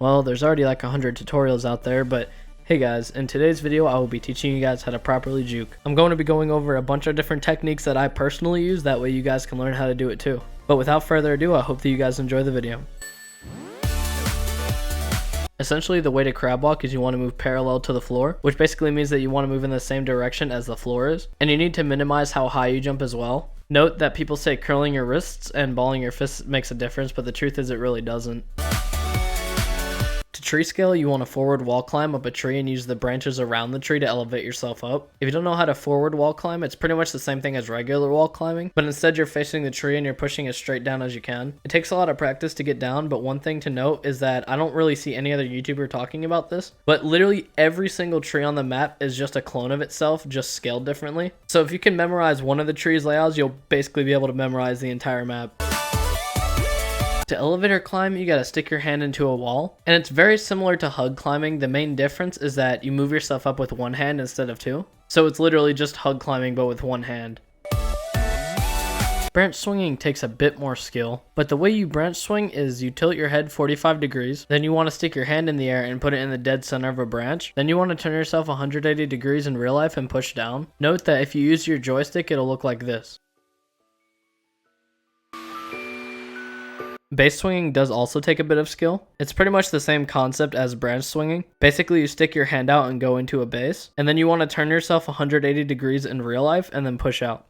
Well, there's already like 100 tutorials out there, but hey guys, in today's video I will be teaching you guys how to properly juke. I'm going to be going over a bunch of different techniques that I personally use, that way you guys can learn how to do it too. But without further ado, I hope that you guys enjoy the video. Essentially, the way to crab walk is you want to move parallel to the floor, which basically means that you want to move in the same direction as the floor is, and you need to minimize how high you jump as well. Note that people say curling your wrists and balling your fists makes a difference, but the truth is it really doesn't. To tree scale, you want to forward wall climb up a tree and use the branches around the tree to elevate yourself up. If you don't know how to forward wall climb, it's pretty much the same thing as regular wall climbing, but instead you're facing the tree and you're pushing as straight down as you can. It takes a lot of practice to get down, but one thing to note is that I don't really see any other YouTuber talking about this, but literally every single tree on the map is just a clone of itself, just scaled differently. So if you can memorize one of the tree's layouts, you'll basically be able to memorize the entire map. To elevator climb, you gotta stick your hand into a wall, and it's very similar to hug climbing. The main difference is that you move yourself up with one hand instead of two. So it's literally just hug climbing but with one hand. Branch swinging takes a bit more skill, but the way you branch swing is you tilt your head 45 degrees, then you want to stick your hand in the air and put it in the dead center of a branch, then you want to turn yourself 180 degrees in real life and push down. Note that if you use your joystick, it'll look like this. Base swinging does also take a bit of skill. It's pretty much the same concept as branch swinging. Basically, you stick your hand out and go into a base, and then you want to turn yourself 180 degrees in real life and then push out.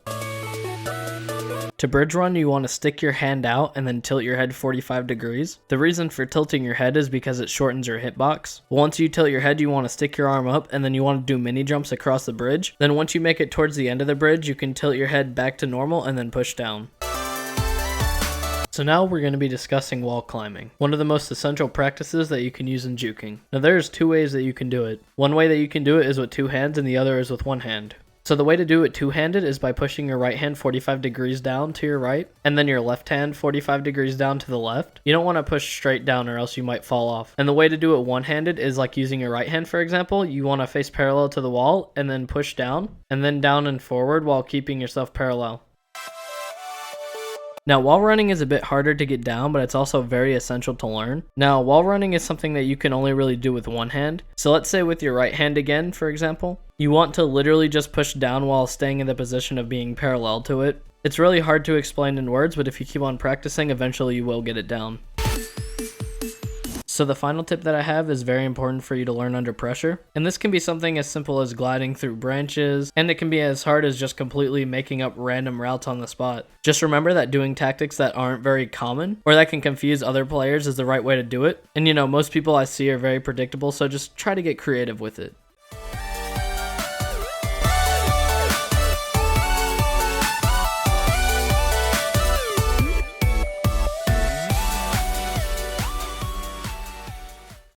To bridge run, you want to stick your hand out and then tilt your head 45 degrees. The reason for tilting your head is because it shortens your hitbox. Once you tilt your head, you want to stick your arm up and then you want to do mini jumps across the bridge. Then once you make it towards the end of the bridge, you can tilt your head back to normal and then push down. So now we're going to be discussing wall climbing, one of the most essential practices that you can use in juking. Now there's two ways that you can do it. One way that you can do it is with two hands and the other is with one hand. So the way to do it two-handed is by pushing your right hand 45 degrees down to your right, and then your left hand 45 degrees down to the left. You don't want to push straight down or else you might fall off. And the way to do it one-handed is like using your right hand, for example. You want to face parallel to the wall and then push down, and then down and forward while keeping yourself parallel. Now, wall running is a bit harder to get down, but it's also very essential to learn. Now, wall running is something that you can only really do with one hand. So let's say with your right hand again, for example, you want to literally just push down while staying in the position of being parallel to it. It's really hard to explain in words, but if you keep on practicing, eventually you will get it down. So the final tip that I have is very important for you to learn under pressure. And this can be something as simple as gliding through branches, and it can be as hard as just completely making up random routes on the spot. Just remember that doing tactics that aren't very common, or that can confuse other players, is the right way to do it. And you know, most people I see are very predictable, so just try to get creative with it.